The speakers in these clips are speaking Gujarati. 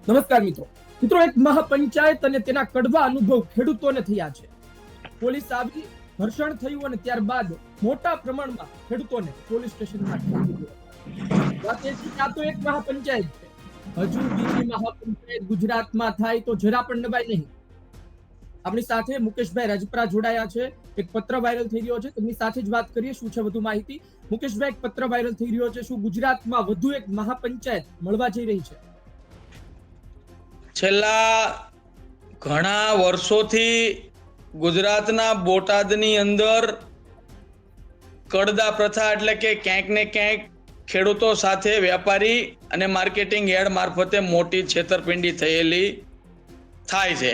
નમસ્કાર મિત્રો એક મહાપંચાયત અને તેના કડવા અનુભવ ખેડૂતોને થયા છે. પોલીસ આવી, ઘર્ષણ થયું અને ત્યારબાદ મોટા પ્રમાણમાં ખેડૂતોને પોલીસ સ્ટેશનમાં વાત એ છે કે આ તો એક મહાપંચાયત છે. હજુ બીજી મહાપંચાયત ગુજરાતમાં થાય તો જરા પણ નવાય નહીં. આપણી સાથે મુકેશભાઈ રાજપરા જોડાયા છે. એક પત્ર વાયરલ થઈ રહ્યો છે, તેમની સાથે જ વાત કરીએ શું છે વધુ માહિતી. મુકેશભાઈ, એક પત્ર વાયરલ થઈ રહ્યો છે, શું ગુજરાતમાં વધુ એક મહાપંચાયત મળવા જઈ રહી છે? છેલ્લા ઘણા વર્ષોથી ગુજરાતના બોટાદની અંદર કડદા પ્રથા એટલે કે ક્યાંક ને ક્યાંક ખેડૂતો સાથે વેપારી અને માર્કેટિંગ યાર્ડ મારફતે મોટી છેતરપિંડી થયેલી થાય છે.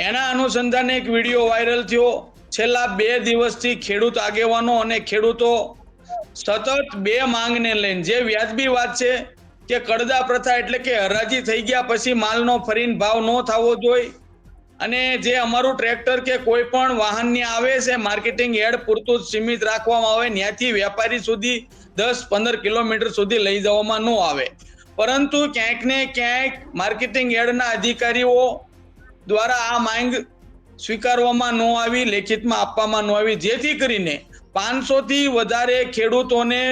એના અનુસંધાને એક વિડીયો વાયરલ થયો. છેલ્લા 2 દિવસથી ખેડૂત આગેવાનો અને ખેડૂતો સતત 2 માંગને લઈને, જે વ્યાજબી વાત છે કે કડદા પ્રથા એટલે કે હરાજી થઈ ગયા પછી માલનો ફરીને ભાવ ન થવો જોઈએ, અને જે અમારું ટ્રેક્ટર કે કોઈ પણ વાહનની આવે છે માર્કેટિંગ યાર્ડ પૂરતું જ સીમિત રાખવામાં આવે, ત્યાંથી વેપારી સુધી 10-15 કિલોમીટર સુધી લઈ જવામાં ન આવે. પરંતુ ક્યાંક ને ક્યાંક માર્કેટિંગ યાર્ડના અધિકારીઓ દ્વારા આ માંગ સ્વીકારવામાં ન આવી, લેખિતમાં આપવામાં ન આવી, જેથી કરીને 500 થી વધારે ખેડૂતોને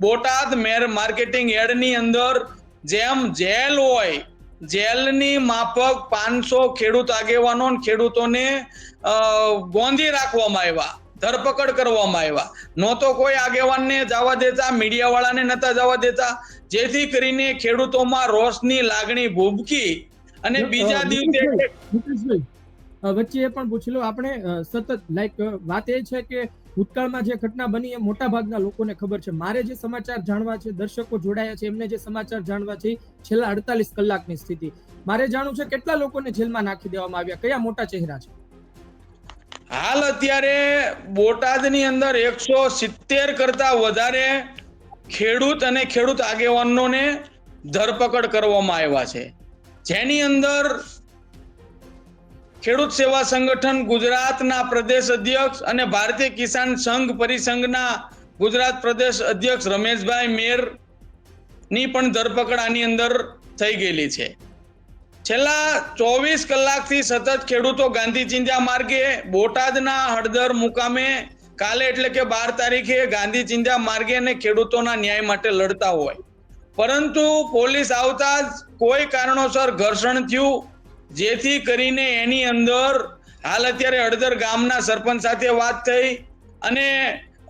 બોટાદ માર્કેટિંગ યાર્ડની અંદર જેમ જેલ હોય, જેલની માફક 500 ખેડૂત આગેવાનો ખેડૂતોને ગોંધી રાખવામાં આવ્યા, ધરપકડ કરવામાં આવ્યા. નહોતો કોઈ આગેવાનને જવા દેતા, મીડિયાવાળાને નતા જવા દેતા, જેથી કરીને ખેડૂતોમાં રોષની લાગણી ભૂબકી અને બીજા દિવસે વચ્ચે એ પણ પૂછી લો આપણે, સતત વાત એ છે કે ભૂતકાળમાં જે ઘટના બની એ મોટા ભાગના લોકોને ખબર છે. મારે જે સમાચાર જાણવા છે, દર્શકો જોડાયા છે એમને જે સમાચાર જાણવા છે, છેલ્લા 48 કલાકની સ્થિતિ મારે જાણવું છે. કેટલા લોકોને જેલમાં નાખી દેવામાં આવ્યા, કયા મોટા ચહેરા છે? હાલ અત્યારે બોટાદની અંદર 170 કરતા વધારે ખેડૂત અને ખેડૂત આગેવાનોને ધરપકડ કરવામાં આવ્યા છે, જેની અંદર ખેડૂત સેવા સંગઠન ગુજરાતના પ્રદેશ અધ્યક્ષ અને ભારતીય કિસાન સંઘ પરિસંઘના ગુજરાત પ્રદેશ અધ્યક્ષ રમેશભાઈ મેર ની પણ ધરપકડ આની અંદર થઈ ગયેલી છે. છેલ્લા 24 કલાકથી સતત ખેડૂતો ગાંધી ચિંધ્યા માર્ગે બોટાદના હળદર મુકામે કાલે એટલે કે 12 તારીખે ગાંધી ચિંધ્યા માર્ગે અને ખેડૂતોના ન્યાય માટે લડતા હોય, પરંતુ પોલીસ આવતા જ કોઈ કારણોસર ઘર્ષણ થયું, જેથી કરીને એની અંદર હાલ અત્યારે હળદર ગામના સરપંચ સાથે વાત થઈ અને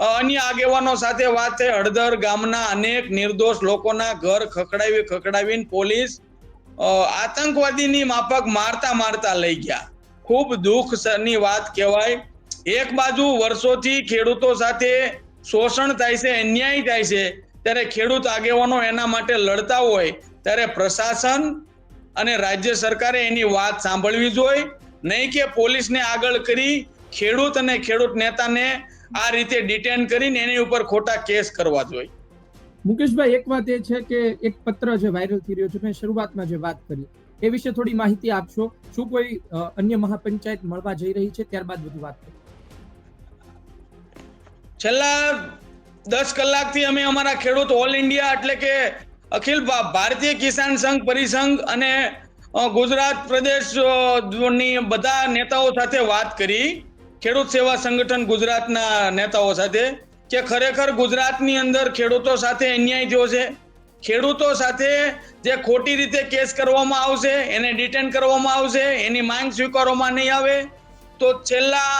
અન્ય આગેવાનો સાથે વાત થઈ. હળદર ગામના અનેક નિર્દોષ લોકોના ઘર ખખડાવીને પોલીસ આતંકવાદીની માફક મારતા લઈ ગયા. ખૂબ દુઃખની વાત કહેવાય. એક બાજુ વર્ષોથી ખેડૂતો સાથે શોષણ થાય છે, અન્યાય થાય છે, ત્યારે ખેડૂત આગેવાનો એના માટે લડતા હોય ત્યારે પ્રશાસન અને રાજ્ય સરકારે એની વાત સાંભળવી જોઈએ, નહીં કે પોલીસને આગળ કરી ખેડૂત અને ખેડૂત નેતાને આ રીતે ડિટેન કરીને એની ઉપર ખોટા કેસ કરવા જોઈએ. મુકેશભાઈ, એક વાત એ છે કે એક પત્ર જે વાયરલ થઈ રહ્યો છે, મેં શરૂઆતમાં જે વાત કરી એ વિશે થોડી માહિતી આપશો. શું કોઈ અન્ય મહાપંચાયત મળવા જઈ રહી છે? ત્યારબાદ બધું વાત કરીએ. છેલ્લા 10 કલાકથી અમે અમારા ખેડૂત ઓલ ઇન્ડિયા એટલે કે અખિલ ભારતીય કિસાન સંઘ પરિસંઘ અને ગુજરાત પ્રદેશની બધા નેતાઓ સાથે વાત કરી, ખેડૂત સેવા સંગઠન ગુજરાતના નેતાઓ સાથે, કે ખરેખર ગુજરાતની અંદર ખેડૂતો સાથે અન્યાય થયો છે. ખેડૂતો સાથે જે ખોટી રીતે કેસ કરવામાં આવશે, એને ડિટેન કરવામાં આવશે, એની માંગ સ્વીકારવામાં નહીં આવે તો છેલ્લા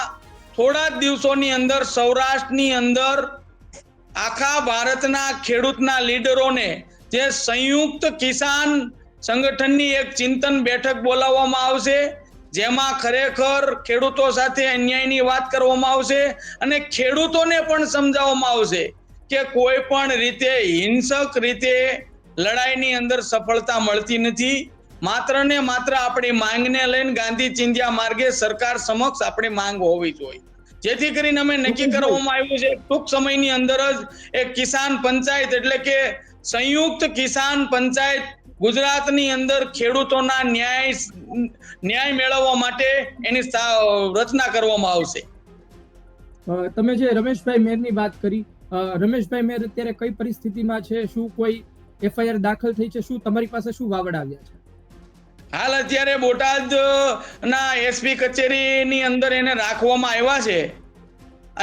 થોડા જ દિવસોની અંદર સૌરાષ્ટ્રની અંદર આખા ભારતના ખેડૂતના લીડરોને જે સંયુક્ત કિસાન સંગઠનની એક ચિંતન બેઠક બોલાવવામાં આવશે, જેમાં ખરેખર ખેડૂતો સાથે અન્યાયની વાત કરવામાં આવશે અને ખેડૂતોને પણ સમજાવવામાં આવશે કે કોઈ પણ રીતે હિંસક રીતે લડાઈની અંદર સફળતા મળતી નથી. માત્ર ને માત્ર આપણી માંગને લઈને ગાંધી ચિંધ્યા માર્ગે સરકાર સમક્ષ આપણી માંગ હોવી જોઈએ, જેથી કરીને અમે નક્કી કરવામાં આવ્યું છે ટૂંક સમયની અંદર જ એક કિસાન પંચાયત એટલે કે સંયુક્ત કિસાન પંચાયત ગુજરાતની અંદર ખેડૂતોના ન્યાય મેળવવા માટે એની રચના કરવામાં આવશે. તમે જે રમેશભાઈ મેરની વાત કરી, રમેશભાઈ મેર અત્યારે કઈ પરિસ્થિતિમાં છે? શું કોઈ FIR દાખલ થઈ છે? શું તમારી પાસે શું વાવડ આવ્યા છે? હાલ અત્યારે બોટાદ ના એસપી કચેરીની અંદર એને રાખવામાં આવ્યા છે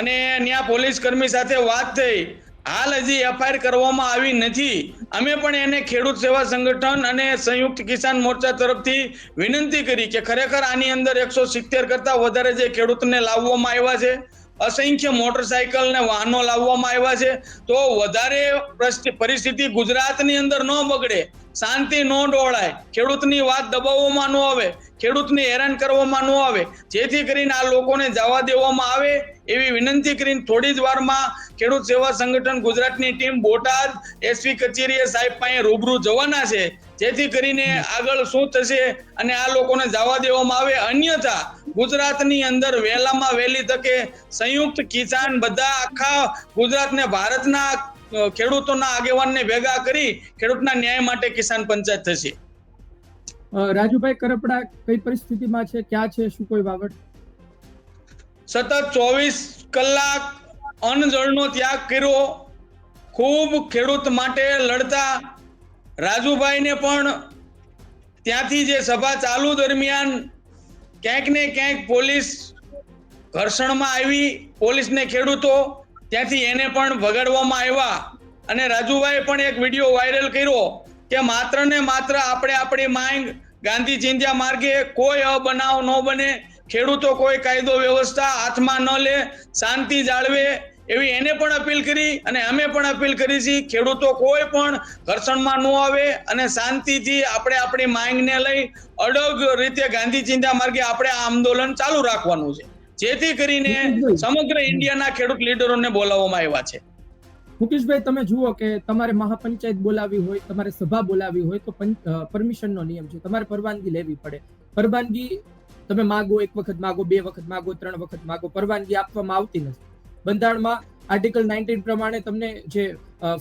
અને ત્યાં પોલીસ કર્મી સાથે વાત થઈ. હાલ હજી એફઆઈઆર કરવામાં આવી નથી. અમે પણ એને ખેડૂત સેવા સંગઠન અને સંયુક્ત કિસાન મોરચા તરફથી વિનંતી કરી કે ખરેખર આની અંદર 170 કરતા વધારે જે ખેડૂતને લાવવામાં આવ્યા છે, અસંખ્ય મોટરસાયકલ ને વાહનો લાવવામાં આવ્યા છે, તો વધારે પરિસ્થિતિ ગુજરાતની અંદર ન બગડે, શાંતિ ન ડોળાય, ખેડૂતની વાત દબાવવામાં ન આવે, ખેડૂતને હેરાન કરવામાં ન આવે, જેથી કરીને આ લોકોને જવા દેવામાં આવે એવી વિનંતી કરીને થોડી જ વારમાં ખેડૂત સેવા સંગઠન ગુજરાતની ટીમ બોટાદ એસપી કચેરીએ સાહેબ પાસે રૂબરૂ જવાના છે, જેથી કરીને આગળ શું થશે અને આ લોકોને જવા દેવામાં આવે. અન્યથા ગુજરાતની અંદર વહેલામાં વહેલી તકે સંયુક્ત કિસાન બધા આખા ગુજરાતને ભારતના ખેડૂતોના આગેવાનને ભેગા કરી ખેડૂતના ન્યાય માટે કિસાન પંચાયત થશે. રાજુભાઈ કરપડા કઈ પરિસ્થિતિમાં છે, ક્યાં છે, શું કોઈ વાવડ? સતત 24 કલાક અન્નજળનો ત્યાગ કર્યો, ખૂબ ખેડૂત માટે લડતા રાજુભાઈને પણ ત્યાંથી જે સભા ચાલુ દરમિયાન ક્યાંક ને ક્યાંક પોલીસ ઘર્ષણમાં આવી, પોલીસને ખેડૂતો ત્યાંથી એને પણ ભગાડવામાં આવ્યા અને રાજુભાઈ પણ એક વિડીયો વાયરલ કર્યો કે માત્ર ને માત્ર આપણે આપણી માંગ ગાંધી ચિંધ્યા માર્ગે કોઈ અબનાવ ન બને, ખેડૂતો કોઈ કાયદો વ્યવસ્થા હાથમાં ન લે, શાંતિ જાળવે એવી એને પણ અપીલ કરી અને અમે પણ અપીલ કરી છે. ખેડૂતો કોઈ પણ ઘર્ષણમાં ન આવે અને શાંતિથી આપણે આપણી માંગને લઈ અડગ રીતે ગાંધી ચિંધ્યા માર્ગે આપણે આ આંદોલન ચાલુ રાખવાનું છે, જેથી કરીને સમગ્ર ઇન્ડિયાના ખેડૂત લીડરોને બોલાવવામાં આવ્યા છે. મુકેશભાઈ, તમે જુઓ કે તમારે મહાપંચાયત બોલાવી હોય, તમારે સભા બોલાવી હોય તો પરમિશનનો નિયમ છે, તમારે પરવાનગી લેવી પડે. પરવાનગી તમે માગો, એક વખત માગો, 2 વખત માગો, 3 વખત માગો, પરવાનગી આપવામાં આવતી નથી. બંધારણમાં આર્ટિકલ 19 પ્રમાણે તમને જે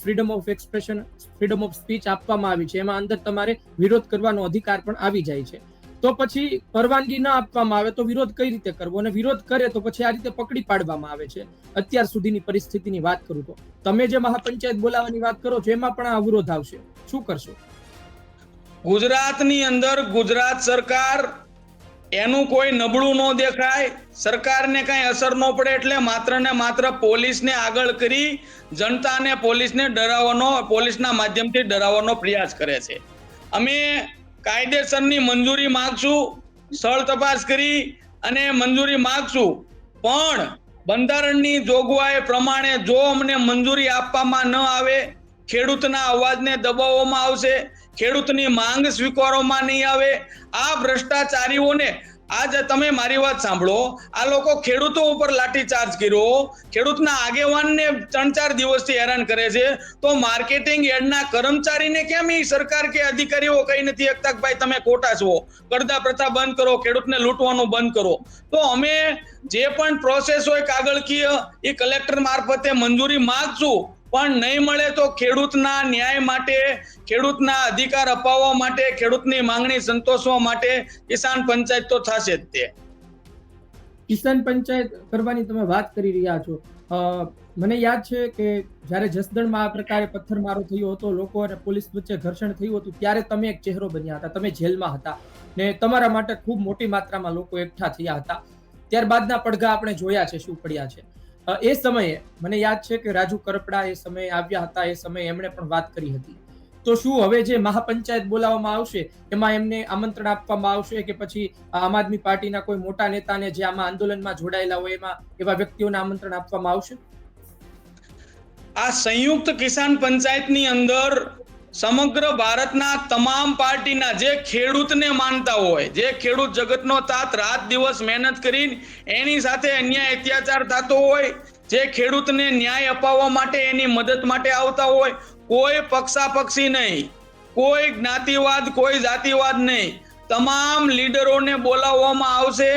freedom of expression, freedom of speech આપવામાં આવી છે, એમાં અંદર તમારે વિરોધ કરવાનો અધિકાર પણ આવી જાય છે. તો પછી પરવાનગી ન આપવામાં આવે તો વિરોધ કઈ રીતે કરવો, અને વિરોધ કરે તો પછી આ રીતે પકડી પાડવામાં આવે છે. અત્યાર સુધીની પરિસ્થિતિની વાત કરું તો તમે જે મહાપંચાયત બોલાવવાની વાત કરો છો એમાં પણ આ વિરોધ આવશે, શું કરશો? ગુજરાતની અંદર ગુજરાત સરકાર એનું કોઈ નબળું ન દેખાય, સરકારને કઈ અસર ન પડે એટલે માત્ર ને માત્ર પોલીસને આગળ કરી જનતાને પોલીસને ડરાવવાનો, પોલીસના માધ્યમથી ડરાવવાનો પ્રયાસ કરે છે. અમે કાયદેસરની મંજૂરી માંગશું, સ્થળ તપાસ કરી અને મંજૂરી માંગશું, પણ બંધારણની જોગવાઈ પ્રમાણે જો અમને મંજૂરી આપવામાં ન આવે, ખેડૂતના અવાજને દબાવવામાં આવશે, ખેડૂતની માંગ સ્વીકારવામાં નહીં આવે. આ ભ્રષ્ટાચારીઓને આજે તમે મારી વાત સાંભળો, આ લોકો ખેડૂતો ઉપર લાઠીચાર્જ કર્યો, ખેડૂતના આગેવાનને 3-4 દિવસથી હેરાન કરે છે, તો માર્કેટિંગ યાર્ડના કર્મચારીને કેમ એ સરકાર કે અધિકારીઓ કઈ નથી શકતા કે ભાઈ તમે ખોટા છો, કરદા પ્રથા બંધ કરો, ખેડૂતને લૂંટવાનું બંધ કરો. તો અમે જે પણ પ્રોસેસ હોય કાગળકીય એ કલેક્ટર મારફતે મંજૂરી માંગશું, પણ નહીં મળે તો ખેડૂતના ન્યાય માટે, ખેડૂતના અધિકાર અપાવવા માટે, ખેડૂતની માંગણી સંતોષવા માટે કિસાન પંચાયત તો થશે જ. તે કિસાન પંચાયત કરવાની તમે વાત કરી રહ્યા છો, મને યાદ છે કે જ્યારે જસદણમાં આ પ્રકારે પથ્થરમારો થયો હતો, લોકો અને પોલીસ વચ્ચે ઘર્ષણ થયું હતું, ત્યારે તમે એક ચહેરો બન્યા હતા, તમે જેલમાં હતા ને તમારા માટે ખૂબ મોટી માત્રામાં લોકો એકઠા થયા હતા. ત્યારબાદના પડઘા આપણે જોયા છે શું પડ્યા છે. એ સમયે મને યાદ છે કે રાજુ કરપડા એ સમયે આવ્યા હતા, એ સમયે એમણે પણ વાત કરી હતી. તો શું હવે જે મહાપંચાયત બોલાવવામાં આવશે એમાં એમને આમંત્રણ આપવામાં આવશે કે પછી આમ આદમી પાર્ટીના કોઈ મોટા નેતાને જે આમાં આંદોલનમાં જોડાયેલા હોય એમાં એવા વ્યક્તિઓને આમંત્રણ આપવામાં આવશે? આ સંયુક્ત કિસાન પંચાયતની અંદર સમગ્ર ભારતના તમામ પાર્ટીના જે ખેડૂતને માનતા હોય, જે ખેડૂત જગતનો તાત રાત દિવસ મહેનત કરીને એની સાથે અન્યાય અત્યાચાર થતો હોય, જે ખેડૂતને ન્યાય અપાવવા માટે એની મદદ માટે આવતા હોય, કોઈ પક્ષાપક્ષી નહીં, કોઈ જ્ઞાતિવાદ, કોઈ જાતિવાદ નહીં, તમામ લીડરોને બોલાવવામાં આવશે.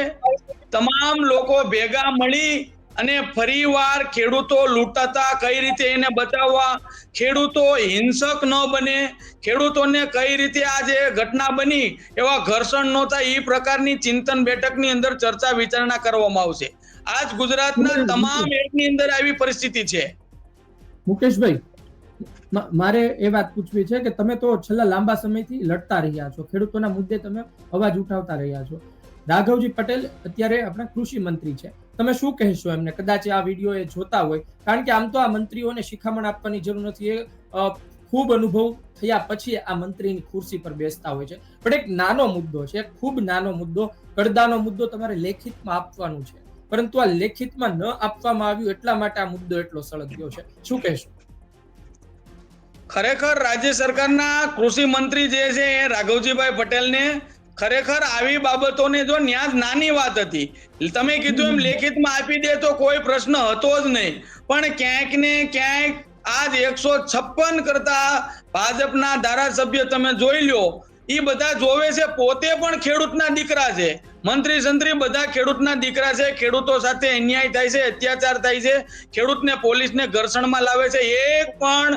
તમામ લોકો ભેગા મળી અને ફરીવાર ખેડૂતો લૂંટાતા કઈ રીતે એને બચાવવા, ખેડૂતો હિંસક ન બને, ખેડૂતોને કઈ રીતે આ જે ઘટના બની એવા ઘર્ષણ ન થાય, એ પ્રકારની ચિંતન બેઠકની અંદર ચર્ચા વિચારણા કરવામાં આવશે. આજ ગુજરાતના તમામ એડની અંદર આવી પરિસ્થિતિ છે. મુકેશભાઈ, મારે એ વાત પૂછવી છે કે તમે તો છેલ્લા લાંબા સમયથી લડતા રહ્યા છો, ખેડૂતોના મુદ્દે તમે અવાજ ઉઠાવતા રહ્યા છો. રાઘવજી પટેલ અત્યારે આપણા કૃષિ મંત્રી છે. તમે શું કહેશો એમને? કદાચ આ વિડીયો એ જોતા હોય, કારણ કે આમ તો આ મંત્રીઓને શિખામણ આપવાની જરૂર નથી. એ ખૂબ અનુભવ થયા પછી આ મંત્રીની ખુરશી પર બેસતા હોય છે. પણ એક નાનો મુદ્દો છે, ખૂબ નાનો મુદ્દો, કડદાનો મુદ્દો તમારે લેખિતમાં આપવાનું છે, પરંતુ આ લેખિતમાં ન આપવામાં આવ્યું એટલા માટે આ મુદ્દો એટલો સળગ્યો છે. શું કહેશો? ખરેખર રાજ્ય સરકારના કૃષિ મંત્રી જે છે એ રાઘવજીભાઈ પટેલને ખરેખર આવી બાબતોને જો ન્યા નાની વાત હતી. તમે કીધું એમ લેખિતમાં આપી દે તો કોઈ પ્રશ્ન હતો જ નહીં, પણ ક્યાંક ને ક્યાંક આજ 156 કરતા ભાજપના ધારાસભ્ય તમે જોઈ લો, એ બધા જોવે છે, પોતે પણ ખેડૂતના દીકરા છે, મંત્રી સંત્રી બધા ખેડૂતના દીકરા છે. ખેડૂતો સાથે અન્યાય થાય છે, અત્યાચાર થાય છે, ખેડૂતને પોલીસને ઘર્ષણમાં લાવે છે. એક પણ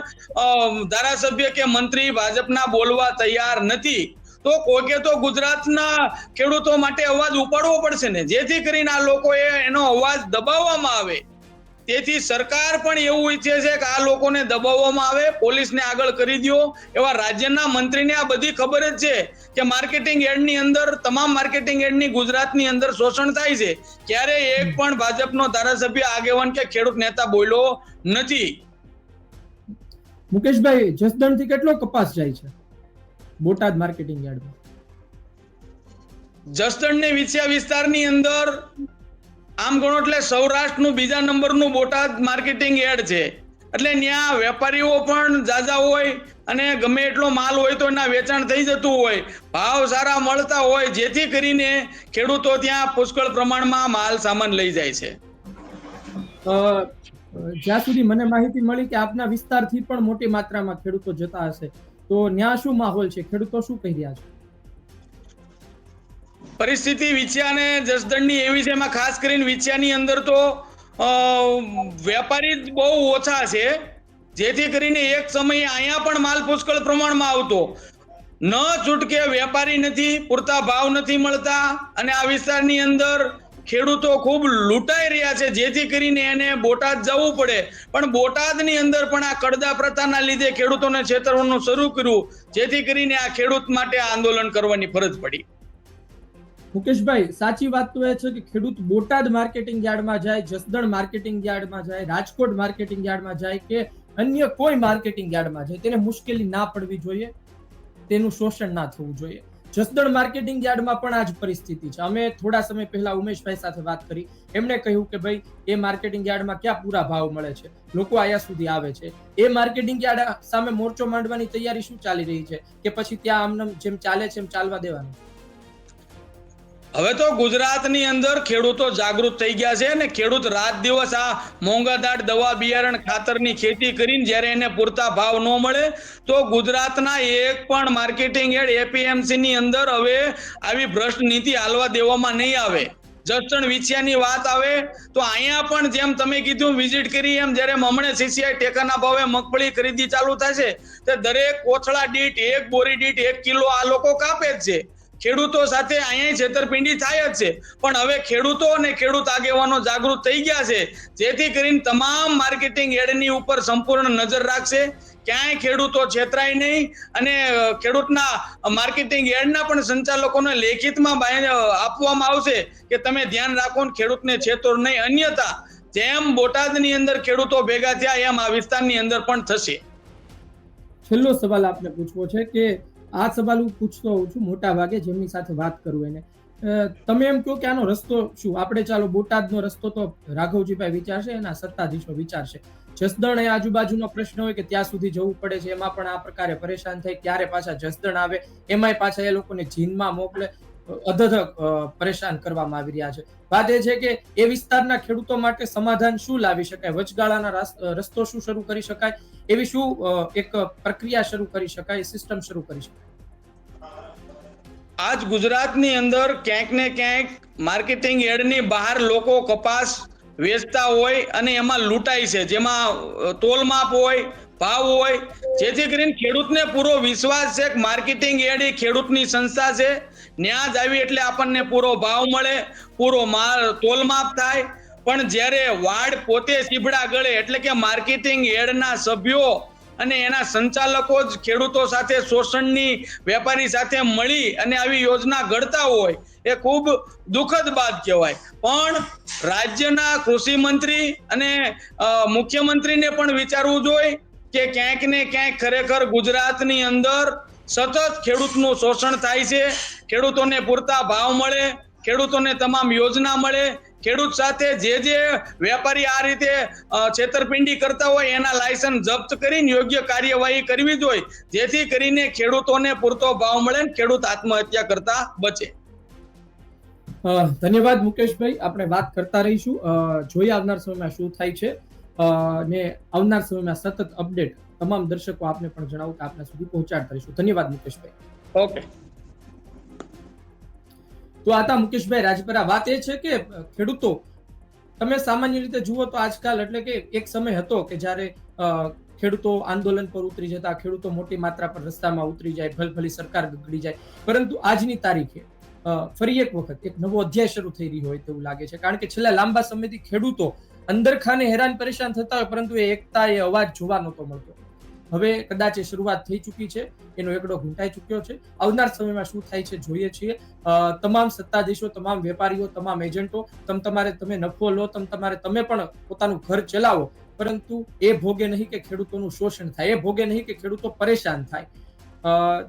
ધારાસભ્ય કે મંત્રી ભાજપના બોલવા તૈયાર નથી. તો કોકે તો ગુજરાતના ખેડૂતો માટે અવાજ ઉપાડવો પડશે ને, જેથી કરીને આ લોકોએ એનો અવાજ દબાવવામાં આવે. તેથી સરકાર પણ એવું ઈચ્છે છે કે આ લોકોને દબાવવામાં આવે, પોલીસને આગળ કરી દો. એવા રાજ્યના મંત્રીને આ બધી ખબર જ છે કે માર્કેટિંગ યાર્ડની અંદર, તમામ માર્કેટિંગ યાર્ડની ગુજરાતની અંદર શોષણ થાય છે. ક્યારે એક પણ ભાજપનો ધારાસભ્ય, આગેવાન કે ખેડૂત નેતા બોલ્યો નથી. મુકેશભાઈ, જસદણથી કેટલો કપાસ જાય છે બોટાદ માર્કેટિંગ યાર્ડમાં? જસદણને વિછિયા વિસ્તારની અંદર આમ ગણો એટલે સૌરાષ્ટ્રનું બીજા નંબરનું બોટાદ માર્કેટિંગ યાર્ડ છે. એટલે ત્યાં વેપારીઓ પણ જાજા હોય અને ગમે એટલો માલ હોય તો એના વેચાણ થઈ જતું હોય, ભાવ સારા મળતા હોય, જેથી કરીને ખેડૂતો ત્યાં પુષ્કળ પ્રમાણમાં માલ સામાન લઈ જાય છે. જ્યાં સુધી મને માહિતી મળી કે આપના વિસ્તારથી પણ મોટી માત્રામાં ખેડૂતો જતા હશે, તો ત્યાં શું માહોલ છે? ખેડૂતો શું કહી રહ્યા છે? પરિસ્થિતિ વિછિયા અને જસદણની એવી છે, એમાં ખાસ કરીને વિછિયાની અંદર તો વેપારી બહુ ઓછા છે, જેથી કરીને એક સમયે અહીંયા પણ માલ પુષ્કળ પ્રમાણમાં આવતો, ન છૂટકે વેપારી નથી, પૂરતા ભાવ નથી મળતા, અને આ વિસ્તારની અંદર ખેડૂતો ખૂબ લૂંટાઈ રહ્યા છે, જેથી કરીને એને બોટાદ જવું પડે. પણ બોટાદની અંદર પણ આ કડદા પ્રથાના લીધે ખેડૂતોને છેતરવાનું શરૂ કર્યું, જેથી કરીને આ ખેડૂત માટે આંદોલન કરવાની ફરજ પડી. મુકેશભાઈ, સાચી વાત તો એ છે કે ખેડૂત બોટાદ માર્કેટિંગ યાર્ડમાં જાય, જસદણ માર્કેટિંગ યાર્ડમાં જાય, રાજકોટ માર્કેટિંગ યાર્ડમાં જાય કે અન્ય કોઈ માર્કેટિંગ યાર્ડમાં જાય, તેને મુશ્કેલી ના પડવી જોઈએ, તેનું શોષણ ના થવું જોઈએ. જસદણ માર્કેટિંગ યાર્ડમાં પણ આ જ પરિસ્થિતિ છે. અમે થોડા સમય પહેલા ઉમેશભાઈ સાથે વાત કરી, એમણે કહ્યું કે ભાઈ એ માર્કેટિંગ યાર્ડમાં ક્યાં પૂરા ભાવ મળે છે, લોકો અહીંયા સુધી આવે છે. એ માર્કેટિંગ યાર્ડ સામે મોરચો માંડવાની તૈયારી શું ચાલી રહી છે, કે પછી ત્યાં આમ જેમ ચાલે છે એમ ચાલવા દેવાનું? હવે તો ગુજરાતની અંદર ખેડૂતો જાગૃત થઈ ગયા છે અને ખેડૂત રાત દિવસ આ મોંઘાદાટ દવા બિયારણ ખાતરની ખેતી કરીને જ્યારે એને પૂરતા ભાવ ન મળે તો ગુજરાતના એક પણ માર્કેટિંગ યાર્ડ એપીએમસી ની અંદર હવે આવી ભ્રષ્ટ નીતિ હાલવા દેવામાં નહીં આવે. જસદણ વિછિયાની વાત આવે તો અહીંયા પણ જેમ તમે કીધું વિઝિટ કરી એમ જ્યારે હમણે સીસીઆઈ ટેકાના ભાવે મગફળી ખરીદી ચાલુ થશે તો દરેક કોથળા દીઠ, એક બોરી દીઠ 1 કિલો આ લોકો કાપે જ છે. ખેડૂતો સાથે અહીંયા છેતરપિંડી થાય જ છે, પણ હવે ખેડૂતો અને ખેડૂત આગેવાનો જાગૃત થઈ ગયા છે, જેથી કરીને તમામ માર્કેટિંગ યાર્ડની ઉપર સંપૂર્ણ નજર રાખશે, ક્યાંય ખેડૂતો છેતરાય નહીં, અને ખેડૂતના માર્કેટિંગ યાર્ડના પણ સંચાલકોને લેખિતમાં આપવામાં આવશે કે તમે ધ્યાન રાખો ને ખેડૂતને છેતરો નહીં, અન્યથા જેમ બોટાદની અંદર ખેડૂતો ભેગા થયા એમ આ વિસ્તારની અંદર પણ થશે. છેલ્લો સવાલ આપને પૂછવો છે કે આ સવાલ હું પૂછતો હોઉં છું મોટા ભાગે જેમની સાથે વાત કરું એને, તમે એમ કહો કે આનો રસ્તો શું? આપણે ચાલો બોટાદનો રસ્તો તો રાઘવજીભાઈ વિચારશે, એના સત્તાધીશો વિચારશે. જસદણ એ આજુબાજુનો પ્રશ્ન હોય કે ત્યાં સુધી જવું પડે છે, એમાં પણ આ પ્રકારે પરેશાન થઈ, ક્યારે પાછા જસદણ આવે, એમાંય પાછા એ લોકોને જીનમાં મોકલે, અધધક પરેશાન કરવામાં આવી રહ્યા છે. વાત એ છે કે એ વિસ્તારના ખેડૂતો માટે સમાધાન શું લાવી શકાય, વચગાળાના રસ્તો શું શરૂ કરી શકાય, એવી શું એક પ્રક્રિયા શરૂ કરી શકાય, સિસ્ટમ શરૂ કરી શકાય? આજ ગુજરાતની અંદર ક્યાંક ને ક્યાંક માર્કેટિંગ યાર્ડની બહાર લોકો કપાસ વેચતા હોય અને એમાં લૂંટાય છે, જેમાં તોલમાપ હોય, ભાવ હોય, જેથી કરીને ખેડૂતને પૂરો વિશ્વાસ છે કે માર્કેટિંગ યાર્ડ એ ખેડૂતની સંસ્થા છે, ન્યા જ આવી એટલે આપણને પૂરો ભાવ મળે, પૂરો માલ તોલમાપ થાય. પણ જ્યારે વાડ પોતે સીભડા ગળે એટલે કે માર્કેટિંગ યાર્ડના સભ્યો અને એના સંચાલકો જ ખેડૂતો સાથે શોષણની વેપારી સાથે મળી અને આવી યોજના ઘડતા હોય એ ખૂબ દુઃખદ બાત કહેવાય. પણ રાજ્યના કૃષિ મંત્રી અને મુખ્યમંત્રીને પણ વિચારવું જોઈએ કે ક્યાંક ને ક્યાંક ખરેખર ગુજરાતની અંદર સતત ખેડૂતનું શોષણ થાય છે. ખેડૂતોને પૂરતા ભાવ મળે, ખેડૂતોને તમામ યોજના મળે, ખેડૂત સાથે જે વેપારી આ રીતે છેતરપિંડી કરતા હોય એના લાયસન્સ જપ્ત કરીને યોગ્ય કાર્યવાહી કરવી જોઈએ, જેથી કરીને ખેડૂતોને પૂરતો ભાવ મળે ને ખેડૂત આત્મહત્યા કરતા બચે. ધન્યવાદ મુકેશભાઈ. આપણે વાત કરતા રહીશું. જોઈએ આવનાર સમયમાં શું થાય છે ને આવનાર સમયમાં સતત અપડેટ તમામ દર્શકો આપને પણ જણાવું કે આપના સુધી પહોંચાડતા રહીશું. ધન્યવાદ મુકેશભાઈ. ઓકે. તો આતા મુકેશભાઈ રાજપરા. વાત એ છે કે ખેડૂતો, તમે સામાન્ય રીતે જુઓ તો આજકાલ, એટલે કે એક સમય હતો કે જ્યારે ખેડૂતો આંદોલન પર ઉતરી જતા, ખેડૂતો મોટી માત્રા પર રસ્તામાં ઉતરી જાય, ભલભલી સરકાર ગગડી જાય. પરંતુ આજની તારીખે ફરી એક વખત એક નવો અધ્યાય શરૂ થઈ રહ્યો હોય તેવું લાગે છે. કારણ કે છેલ્લા લાંબા સમયથી ખેડૂતો અંદર ખાને હેરાન પરેશાન થતા હોય, પરંતુ એ એકતા, એ અવાજ જોવા નહોતો મળતો. હવે કદાચ એ શરૂઆત થઈ ચૂકી છે, એનો એકડો ઘૂંટાઈ ચૂક્યો છે. આવનાર સમયમાં શું થાય છે જોઈએ છીએ. તમામ સત્તાધીશો, તમામ વેપારીઓ, તમામ એજન્ટો, તમે નફો લો, તમે પણ પોતાનું ઘર ચલાવો, પરંતુ એ ભોગે નહીં કે ખેડૂતોનું શોષણ થાય, એ ભોગે નહીં કે ખેડૂતો પરેશાન થાય.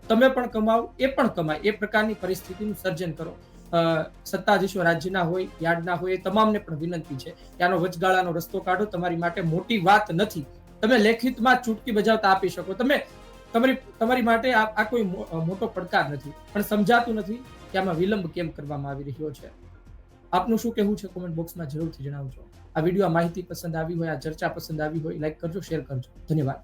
તમે પણ કમાવો, એ પણ કમાય, એ પ્રકારની પરિસ્થિતિનું સર્જન કરો. સત્તાધીશો રાજ્યના હોય, યાર્ડના હોય, એ તમામને પણ વિનંતી છે કે આનો વચગાળાનો રસ્તો કાઢો. તમારી માટે મોટી વાત નથી. તમે લેખિતમાં ચૂટકી બજાવતા આપી શકો. તમારી માટે આ કોઈ મોટો પડકાર નથી, પણ સમજાતું નથી કે આમાં વિલંબ કેમ કરવામાં આવી રહ્યો છે. આપનું શું કહેવું છે કોમેન્ટ બોક્સમાં જરૂરથી જણાવજો. આ વિડીયો, માહિતી પસંદ આવી હોય, આ ચર્ચા પસંદ આવી હોય, લાઈક કરજો, શેર કરજો. ધન્યવાદ.